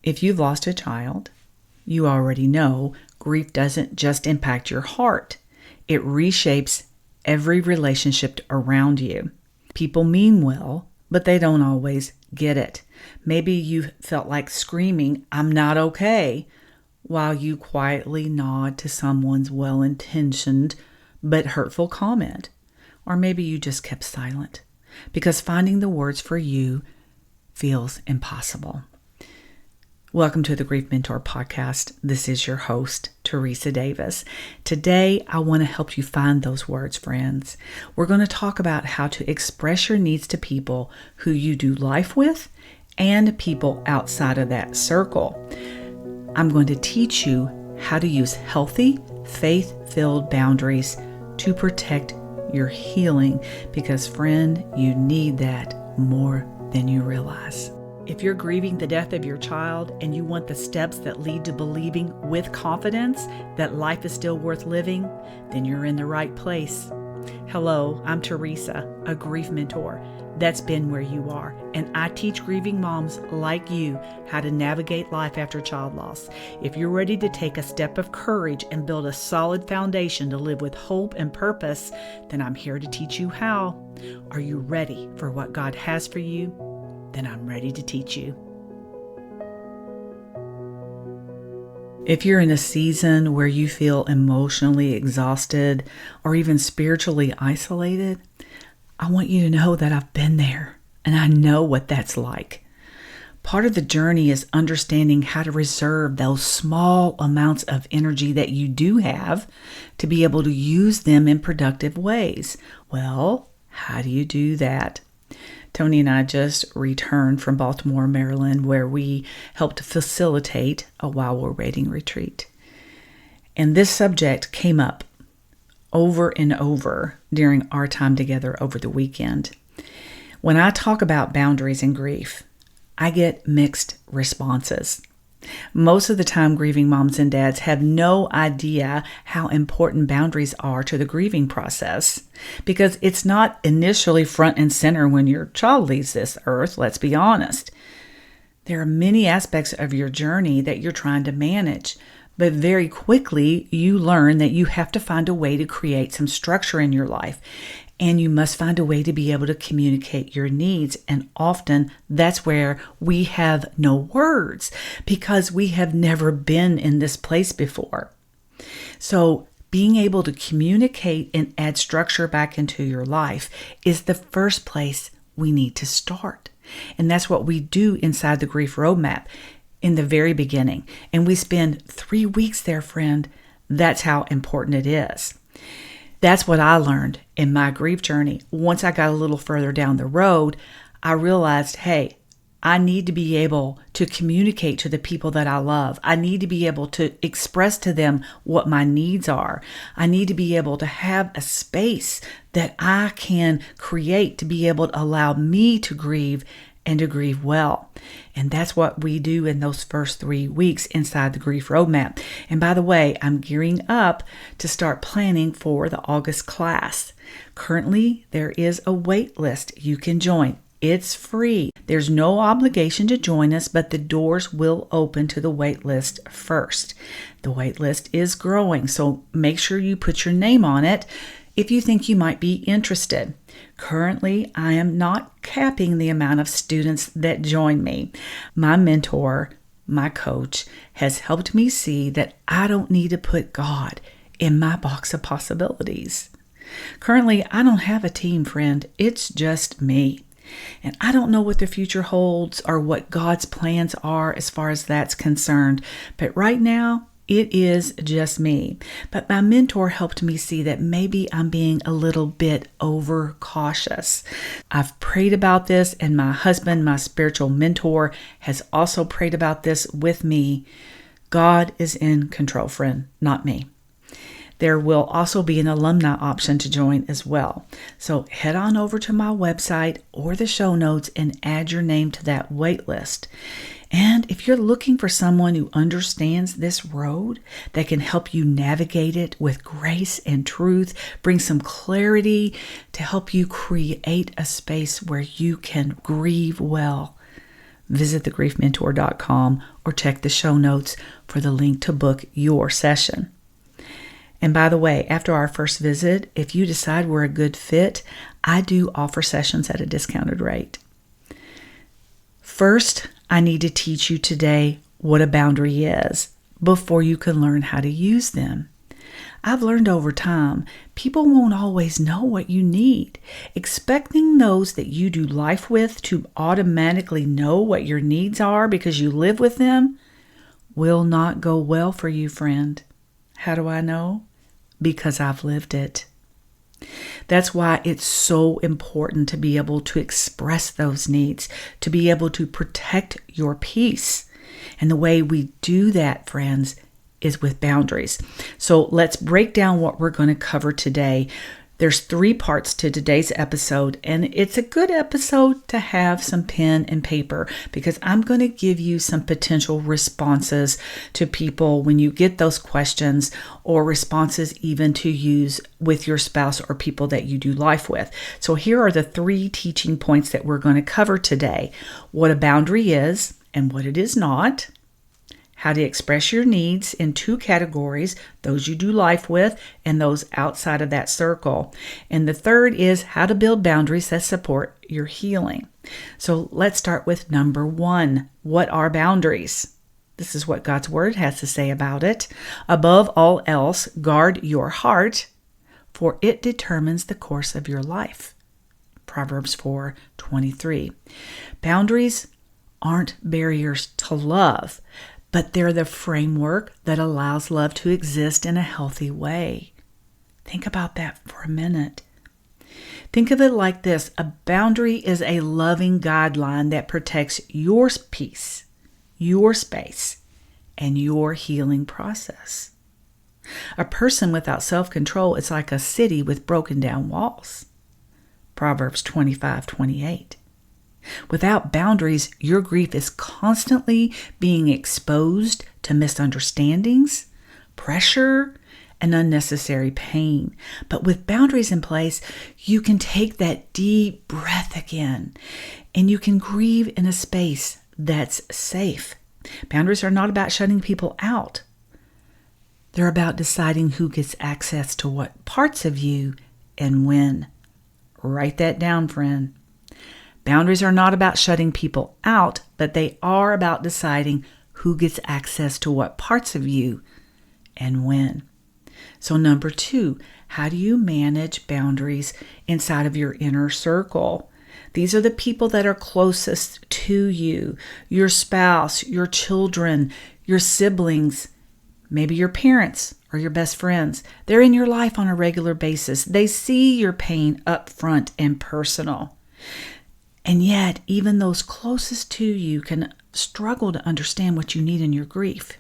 If you've lost a child, you already know grief doesn't just impact your heart. It reshapes every relationship around you. People mean well, but they don't always get it. Maybe you felt like screaming, "I'm not okay," while you quietly nod to someone's well-intentioned but hurtful comment. Or maybe you just kept silent because finding the words for you feels impossible. Welcome to the Grief Mentor Podcast. This is your host, Teresa Davis. Today, I want to help you find those words, friends. We're going to talk about how to express your needs to people who you do life with and people outside of that circle. I'm going to teach you how to use healthy, faith-filled boundaries to protect your healing because, friend, you need that more than you realize. If you're grieving the death of your child and you want the steps that lead to believing with confidence that life is still worth living, then you're in the right place. Hello, I'm Teresa, a grief mentor. That's been where you are, and I teach grieving moms like you how to navigate life after child loss. If you're ready to take a step of courage and build a solid foundation to live with hope and purpose, then I'm here to teach you how. Are you ready for what God has for you? Then I'm ready to teach you. If you're in a season where you feel emotionally exhausted or even spiritually isolated, I want you to know that I've been there and I know what that's like. Part of the journey is understanding how to reserve those small amounts of energy that you do have to be able to use them in productive ways. Well, how do you do that? Tony and I just returned from Baltimore, Maryland, where we helped facilitate a While We're Waiting retreat. And this subject came up over and over during our time together over the weekend. When I talk about boundaries and grief, I get mixed responses. Most of the time, grieving moms and dads have no idea how important boundaries are to the grieving process because it's not initially front and center when your child leaves this earth, let's be honest. There are many aspects of your journey that you're trying to manage, but very quickly you learn that you have to find a way to create some structure in your life. And you must find a way to be able to communicate your needs. And often that's where we have no words because we have never been in this place before. So being able to communicate and add structure back into your life is the first place we need to start. And that's what we do inside the Grief Roadmap in the very beginning. And we spend 3 weeks there, friend. That's how important it is. That's what I learned in my grief journey. Once I got a little further down the road, I realized, hey, I need to be able to communicate to the people that I love. I need to be able to express to them what my needs are. I need to be able to have a space that I can create to be able to allow me to grieve and to grieve well. And that's what we do in those first 3 weeks inside the Grief Roadmap. And by the way, I'm gearing up to start planning for the August class. Currently, there is a wait list you can join. It's free. There's no obligation to join us, but the doors will open to the wait list first. The wait list is growing, so make sure you put your name on it if you think you might be interested. Currently, I am not capping the amount of students that join me. My mentor, my coach, has helped me see that I don't need to put God in my box of possibilities. Currently, I don't have a team, friend. It's just me. And I don't know what the future holds or what God's plans are as far as that's concerned. But right now, it is just me. But my mentor helped me see that maybe I'm being a little bit overcautious. I've prayed about this, and my husband, my spiritual mentor, has also prayed about this with me. God is in control, friend, not me. There will also be an alumni option to join as well. So head on over to my website or the show notes and add your name to that wait list. And if you're looking for someone who understands this road, that can help you navigate it with grace and truth, bring some clarity to help you create a space where you can grieve well, visit thegriefmentor.com or check the show notes for the link to book your session. And by the way, after our first visit, if you decide we're a good fit, I do offer sessions at a discounted rate. First, I need to teach you today what a boundary is before you can learn how to use them. I've learned over time, people won't always know what you need. Expecting those that you do life with to automatically know what your needs are because you live with them will not go well for you, friend. How do I know? Because I've lived it. That's why it's so important to be able to express those needs, to be able to protect your peace. And the way we do that, friends, is with boundaries. So let's break down what we're going to cover today. There's 3 parts to today's episode, and it's a good episode to have some pen and paper because I'm going to give you some potential responses to people when you get those questions, or responses even to use with your spouse or people that you do life with. So here are the 3 teaching points that we're going to cover today: what a boundary is and what it is not, how to express your needs in 2 categories, those you do life with and those outside of that circle. And the third is how to build boundaries that support your healing. So let's start with number 1. What are boundaries? This is what God's word has to say about it. Above all else, guard your heart, for it determines the course of your life. Proverbs 4:23. Boundaries aren't barriers to love, but they're the framework that allows love to exist in a healthy way. Think about that for a minute. Think of it like this: a boundary is a loving guideline that protects your peace, your space, and your healing process. A person without self-control is like a city with broken down walls. Proverbs 25:28. Without boundaries, your grief is constantly being exposed to misunderstandings, pressure, and unnecessary pain. But with boundaries in place, you can take that deep breath again, and you can grieve in a space that's safe. Boundaries are not about shutting people out. They're about deciding who gets access to what parts of you and when. Write that down, friend. Boundaries are not about shutting people out, but they are about deciding who gets access to what parts of you and when. So number 2, how do you manage boundaries inside of your inner circle? These are the people that are closest to you: your spouse, your children, your siblings, maybe your parents or your best friends. They're in your life on a regular basis. They see your pain up front and personal. And yet, even those closest to you can struggle to understand what you need in your grief.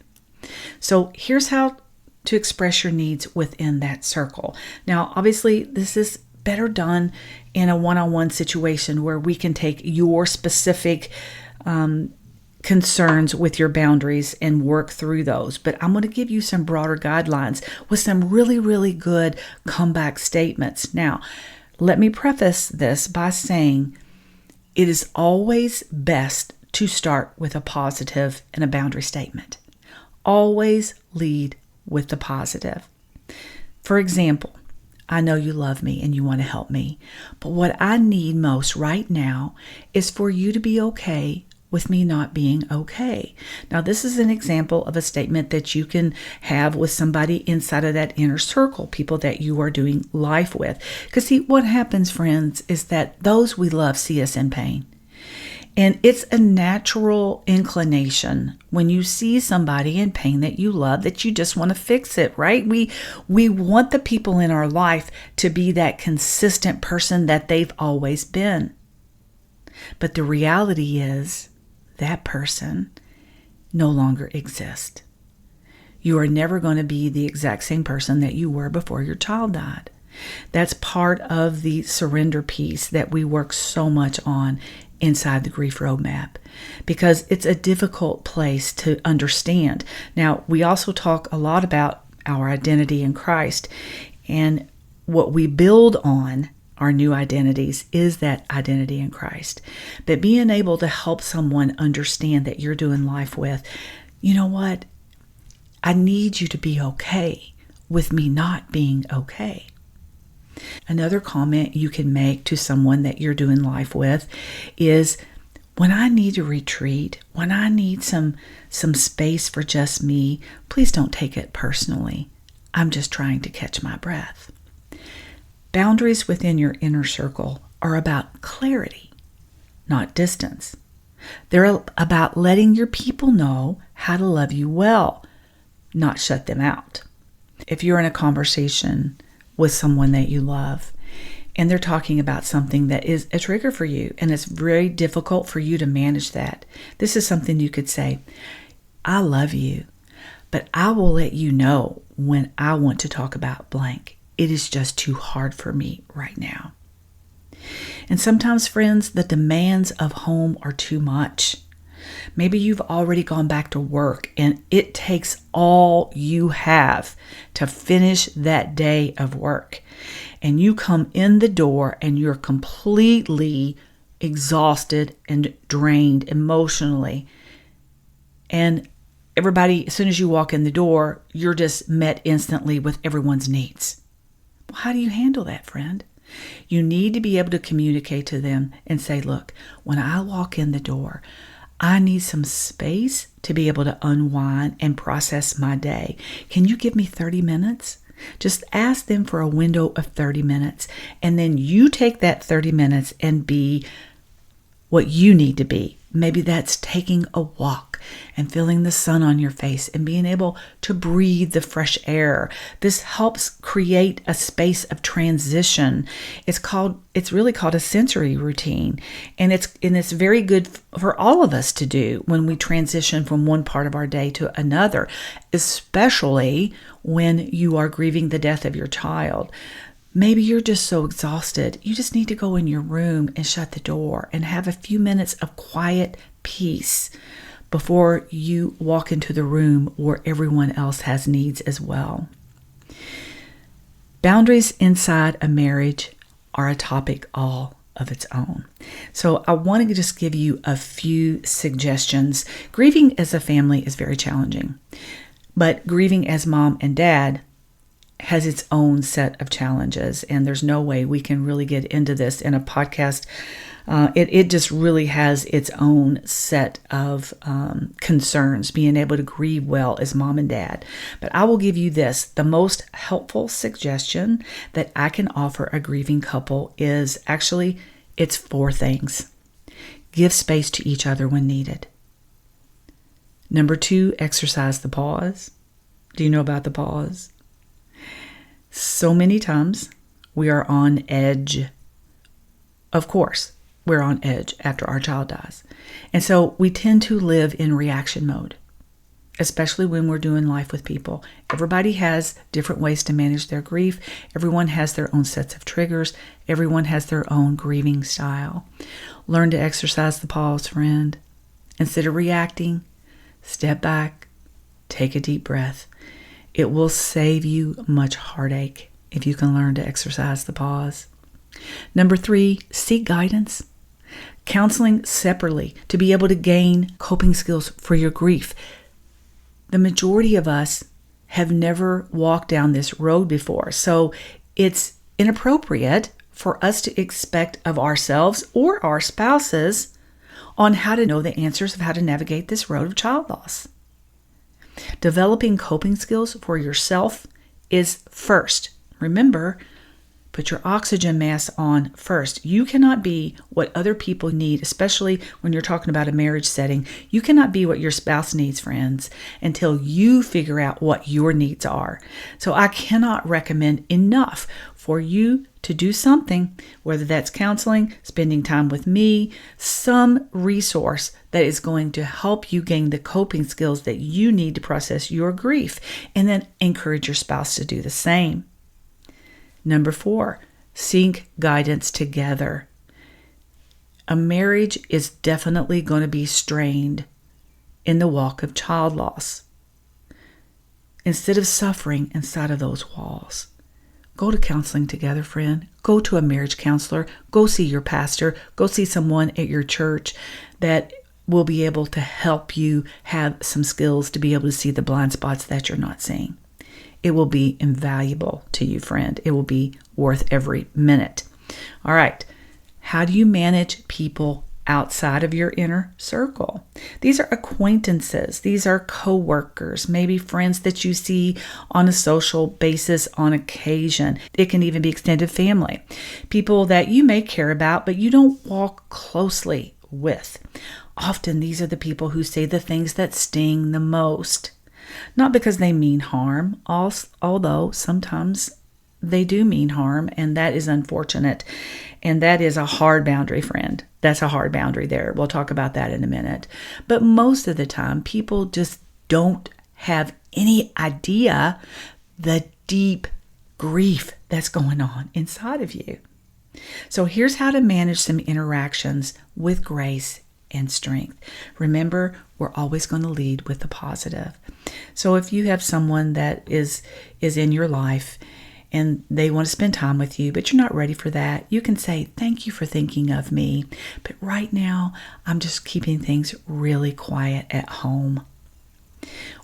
So here's how to express your needs within that circle. Now, obviously, this is better done in a one-on-one situation where we can take your specific concerns with your boundaries and work through those. But I'm going to give you some broader guidelines with some really, really good comeback statements. Now, let me preface this by saying it is always best to start with a positive and a boundary statement. Always lead with the positive. For example, I know you love me and you want to help me, but what I need most right now is for you to be okay with me not being okay. Now, this is an example of a statement that you can have with somebody inside of that inner circle, people that you are doing life with. Because see, what happens, friends, is that those we love see us in pain. And it's a natural inclination when you see somebody in pain that you love, that you just want to fix it, right? We want the people in our life to be that consistent person that they've always been. But the reality is that person no longer exists. You are never going to be the exact same person that you were before your child died. That's part of the surrender piece that we work so much on inside the grief roadmap, because it's a difficult place to understand. Now, we also talk a lot about our identity in Christ, and what we build on our new identities is that identity in Christ. But being able to help someone understand that you're doing life with, you know what? I need you to be okay with me not being okay. Another comment you can make to someone that you're doing life with is, when I need to retreat, when I need some space for just me, please don't take it personally. I'm just trying to catch my breath. Boundaries within your inner circle are about clarity, not distance. They're about letting your people know how to love you well, not shut them out. If you're in a conversation with someone that you love and they're talking about something that is a trigger for you and it's very difficult for you to manage that, this is something you could say, I love you, but I will let you know when I want to talk about blank. It is just too hard for me right now. And sometimes, friends, the demands of home are too much. Maybe you've already gone back to work and it takes all you have to finish that day of work. And you come in the door and you're completely exhausted and drained emotionally. And everybody, as soon as you walk in the door, you're just met instantly with everyone's needs. Well, how do you handle that, friend? You need to be able to communicate to them and say, look, when I walk in the door, I need some space to be able to unwind and process my day. Can you give me 30 minutes? Just ask them for a window of 30 minutes. And then you take that 30 minutes and be what you need to be. Maybe that's taking a walk and feeling the sun on your face and being able to breathe the fresh air. This helps create a space of transition. It's really called a sensory routine. And it's very good for all of us to do when we transition from one part of our day to another, especially when you are grieving the death of your child. Maybe you're just so exhausted, you just need to go in your room and shut the door and have a few minutes of quiet peace before you walk into the room where everyone else has needs as well. Boundaries inside a marriage are a topic all of its own. So I want to just give you a few suggestions. Grieving as a family is very challenging, but grieving as mom and dad has its own set of challenges, and there's no way we can really get into this in a podcast. It just really has its own set of concerns, being able to grieve well as mom and dad. But I will give you this. The most helpful suggestion that I can offer a grieving couple is actually, it's 4 things. Give space to each other when needed. Number 2, exercise the pause. Do you know about the pause? So many times we are on edge. Of course, we're on edge after our child dies. And so we tend to live in reaction mode, especially when we're doing life with people. Everybody has different ways to manage their grief. Everyone has their own sets of triggers. Everyone has their own grieving style. Learn to exercise the pause, friend. Instead of reacting, step back, take a deep breath. It will save you much heartache if you can learn to exercise the pause. Number 3, seek guidance. Counseling separately to be able to gain coping skills for your grief. The majority of us have never walked down this road before, so it's inappropriate for us to expect of ourselves or our spouses on how to know the answers of how to navigate this road of child loss. Developing coping skills for yourself is first. Remember, put your oxygen mask on first. You cannot be what other people need, especially when you're talking about a marriage setting. You cannot be what your spouse needs, friends, until you figure out what your needs are. So I cannot recommend enough for you to do something, whether that's counseling, spending time with me, some resource that is going to help you gain the coping skills that you need to process your grief, and then encourage your spouse to do the same. Number 4, seek guidance together. A marriage is definitely going to be strained in the walk of child loss. Instead of suffering inside of those walls, Go to counseling together, friend. Go to a marriage counselor. Go see your pastor. Go see someone at your church that will be able to help you have some skills to be able to see the blind spots that you're not seeing. It will be invaluable to you, friend. It will be worth every minute. All right. How do you manage people outside of your inner circle? These are acquaintances. These are coworkers, maybe friends that you see on a social basis on occasion. It can even be extended family, people that you may care about, but you don't walk closely with. Often these are the people who say the things that sting the most, not because they mean harm, although sometimes they do mean harm, and that is unfortunate. And that is a hard boundary, friend. That's a hard boundary there. We'll talk about that in a minute. But most of the time, people just don't have any idea the deep grief that's going on inside of you. So here's how to manage some interactions with grace and strength. Remember, we're always going to lead with the positive. So if you have someone that is in your life and they want to spend time with you, but you're not ready for that, you can say, thank you for thinking of me, but right now I'm just keeping things really quiet at home.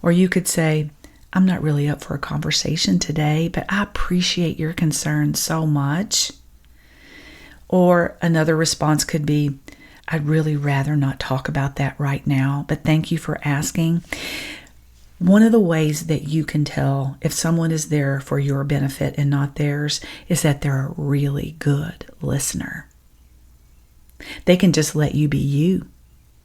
Or you could say, I'm not really up for a conversation today, but I appreciate your concern so much. Or another response could be, I'd really rather not talk about that right now, but thank you for asking. One of the ways that you can tell if someone is there for your benefit and not theirs is that they're a really good listener. They can just let you be you.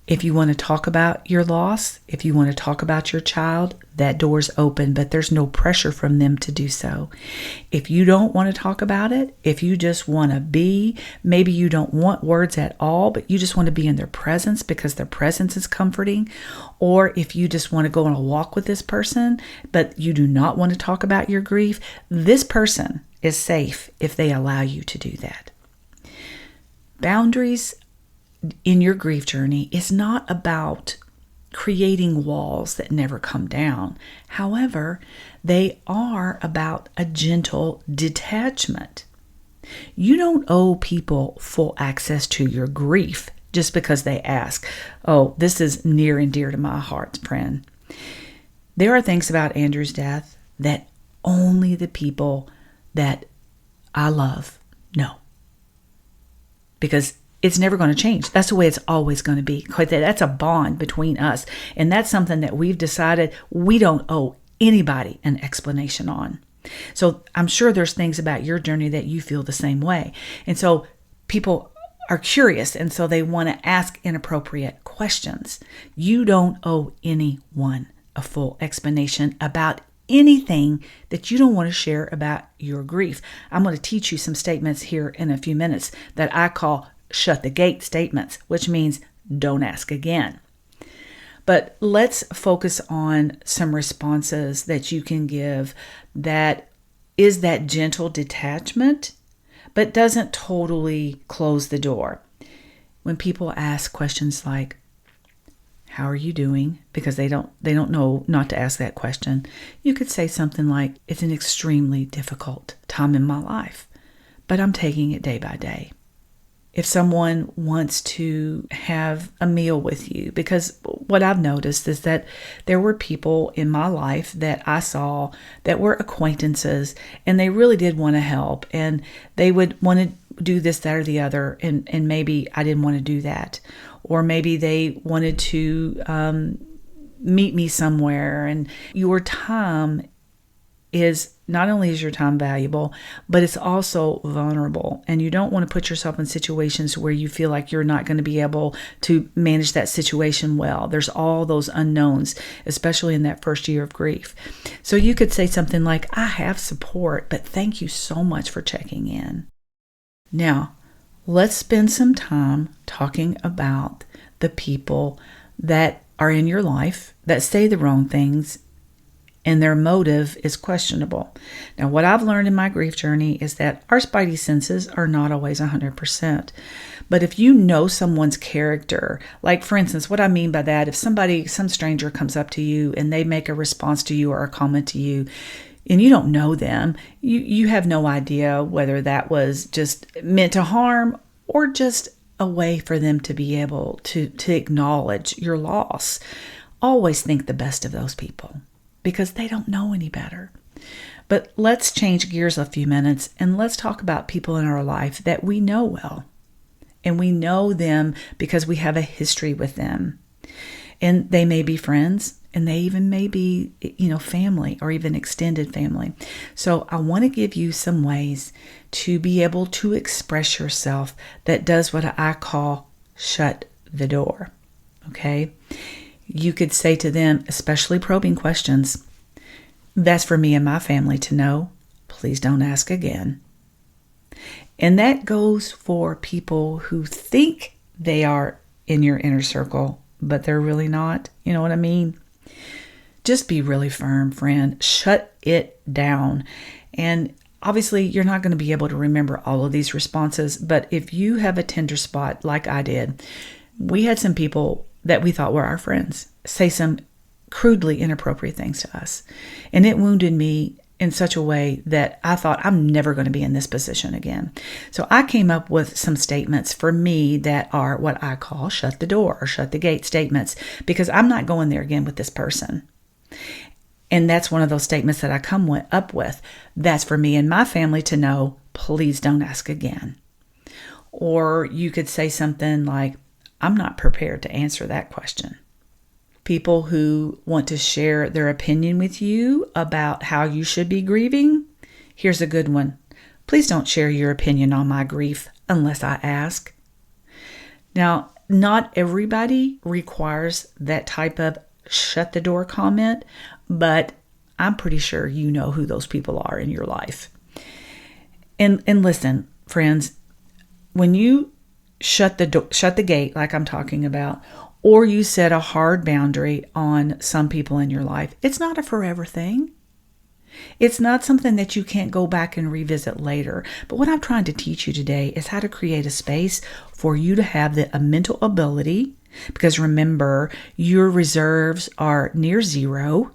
If you want to talk about your loss, if you want to talk about your child, that door's open, but there's no pressure from them to do so. If you don't want to talk about it, if you just want to be, maybe you don't want words at all, but you just want to be in their presence because their presence is comforting. Or if you just want to go on a walk with this person, but you do not want to talk about your grief, this person is safe if they allow you to do that. Boundaries in your grief journey is not about creating walls that never come down. However, they are about a gentle detachment. You don't owe people full access to your grief just because they ask. Oh, this is near and dear to my heart, friend. There are things about Andrew's death that only the people that I love know. Because it's never going to change. That's the way it's always going to be. That's a bond between us. And that's something that we've decided we don't owe anybody an explanation on. So I'm sure there's things about your journey that you feel the same way. And so people are curious, and so they want to ask inappropriate questions. You don't owe anyone a full explanation about anything that you don't want to share about your grief. I'm going to teach you some statements here in a few minutes that I call shut the gate statements, which means don't ask again. But let's focus on some responses that you can give that is that gentle detachment, but doesn't totally close the door. When people ask questions like, how are you doing? Because they don't know not to ask that question. You could say something like, it's an extremely difficult time in my life, but I'm taking it day by day. If someone wants to have a meal with you, because what I've noticed is that there were people in my life that I saw that were acquaintances, and they really did want to help, and they would want to do this, that, or the other, and maybe I didn't want to do that. Or maybe they wanted to meet me somewhere, and your time is not only is your time valuable, but it's also vulnerable. And you don't want to put yourself in situations where you feel like you're not going to be able to manage that situation well. There's all those unknowns, especially in that first year of grief. So you could say something like, I have support, but thank you so much for checking in. Now, let's spend some time talking about the people that are in your life that say the wrong things and their motive is questionable. Now, what I've learned in my grief journey is that our spidey senses are not always 100%. But if you know someone's character, like for instance, what I mean by that, if some stranger comes up to you and they make a response to you or a comment to you, and you don't know them. You have no idea whether that was just meant to harm or just a way for them to be able to acknowledge your loss. Always think the best of those people because they don't know any better. But let's change gears a few minutes and let's talk about people in our life that we know well. And we know them because we have a history with them. And they may be friends, and they even may be, family or even extended family. So I want to give you some ways to be able to express yourself that does what I call shut the door. Okay? You could say to them, especially probing questions, "That's for me and my family to know. Please don't ask again." And that goes for people who think they are in your inner circle, but they're really not. You know what I mean? Just be really firm, friend. Shut it down. And obviously, you're not going to be able to remember all of these responses, but if you have a tender spot like I did, we had some people that we thought were our friends say some crudely inappropriate things to us. And it wounded me in such a way that I thought, I'm never going to be in this position again. So I came up with some statements for me that are what I call shut the door or shut the gate statements, because I'm not going there again with this person. And that's one of those statements that I come up with. That's for me and my family to know. Please don't ask again. Or you could say something like, I'm not prepared to answer that question. People who want to share their opinion with you about how you should be grieving. Here's a good one. Please don't share your opinion on my grief unless I ask. Now, not everybody requires that type of shut the door comment, but I'm pretty sure you know who those people are in your life. And listen, friends, when you shut the gate like I'm talking about, or you set a hard boundary on some people in your life, it's not a forever thing. It's not something that you can't go back and revisit later. But what I'm trying to teach you today is how to create a space for you to have a mental ability, because remember, your reserves are near zero.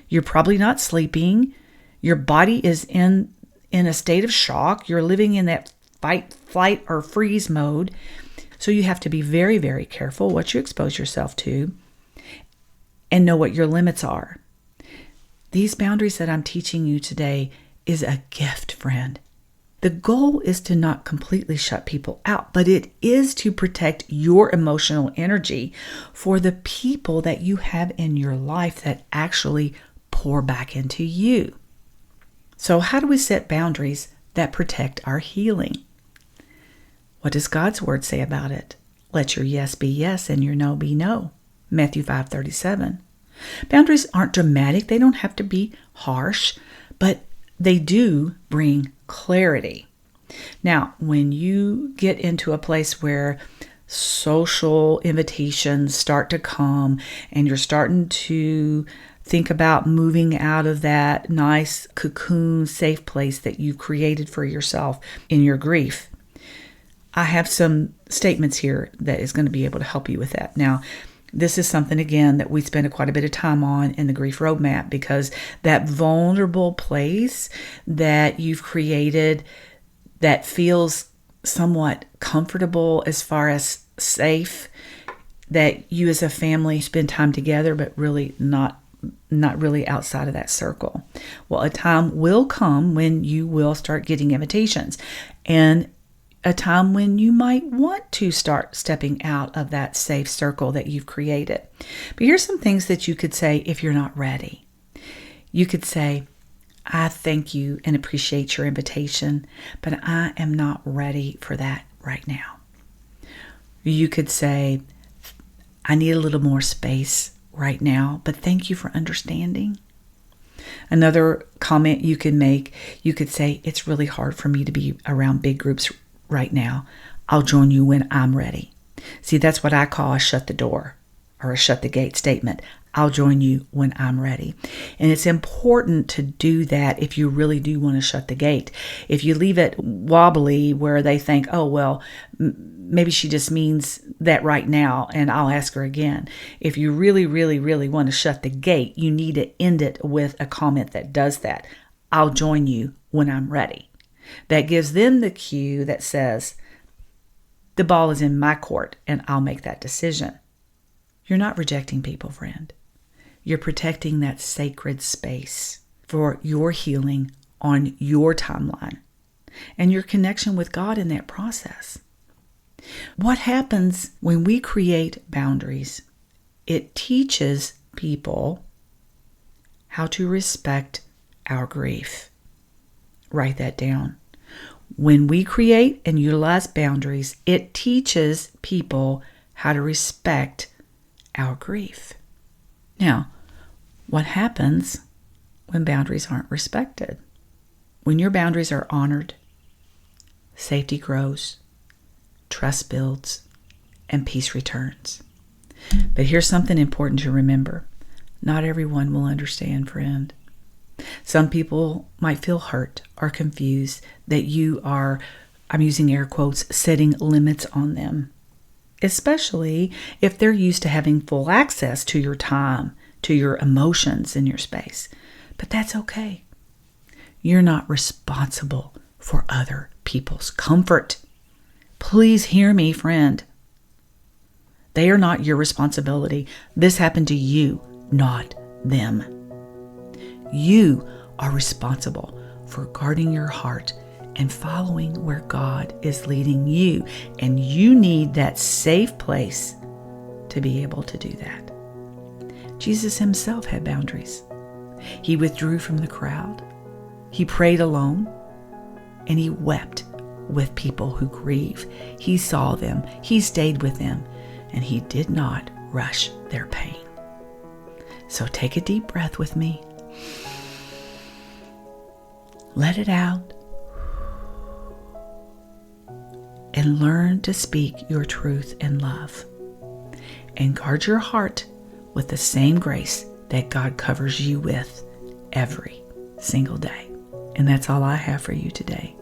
You're probably not sleeping. Your body is in a state of shock. You're living in that fight, flight, or freeze mode. So you have to be very, very careful what you expose yourself to and know what your limits are. These boundaries that I'm teaching you today is a gift, friend. The goal is to not completely shut people out, but it is to protect your emotional energy for the people that you have in your life that actually pour back into you. So how do we set boundaries that protect our healing? What does God's word say about it? Let your yes be yes and your no be no. Matthew 5:37. Boundaries aren't dramatic. They don't have to be harsh, but they do bring clarity. Now, when you get into a place where social invitations start to come and you're starting to think about moving out of that nice cocoon, safe place that you created for yourself in your grief, I have some statements here that is going to be able to help you with that. Now, this is something, again, that we spend quite a bit of time on in the Grief Roadmap, because that vulnerable place that you've created that feels somewhat comfortable as far as safe, that you as a family spend time together, but really not really outside of that circle. Well, a time will come when you will start getting invitations, and a time when you might want to start stepping out of that safe circle that you've created. But here's some things that you could say if you're not ready. You could say, I thank you and appreciate your invitation, but I am not ready for that right now. You could say, I need a little more space right now, but thank you for understanding. Another comment you can make, you could say, it's really hard for me to be around big groups right now. I'll join you when I'm ready. See, that's what I call a shut the door or a shut the gate statement. I'll join you when I'm ready. And it's important to do that if you really do want to shut the gate. If you leave it wobbly where they think, oh, well, maybe she just means that right now and I'll ask her again. If you really, really, really want to shut the gate, you need to end it with a comment that does that. I'll join you when I'm ready. That gives them the cue that says, the ball is in my court and I'll make that decision. You're not rejecting people, friend. You're protecting that sacred space for your healing on your timeline and your connection with God in that process. What happens when we create boundaries? It teaches people how to respect our grief. Write that down. When we create and utilize boundaries, it teaches people how to respect our grief. Now, what happens when boundaries aren't respected? When your boundaries are honored, safety grows, trust builds, and peace returns. But here's something important to remember. Not everyone will understand, friend. Some people might feel hurt or confused that you are, I'm using air quotes, setting limits on them, especially if they're used to having full access to your time, to your emotions in your space. But that's okay. You're not responsible for other people's comfort. Please hear me, friend. They are not your responsibility. This happened to you, not them. You are responsible for guarding your heart and following where God is leading you. And you need that safe place to be able to do that. Jesus himself had boundaries. He withdrew from the crowd. He prayed alone. And he wept with people who grieve. He saw them. He stayed with them. And he did not rush their pain. So take a deep breath with me. Let it out. And learn to speak your truth in love. And guard your heart with the same grace that God covers you with every single day. And that's all I have for you today.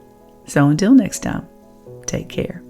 So until next time, take care.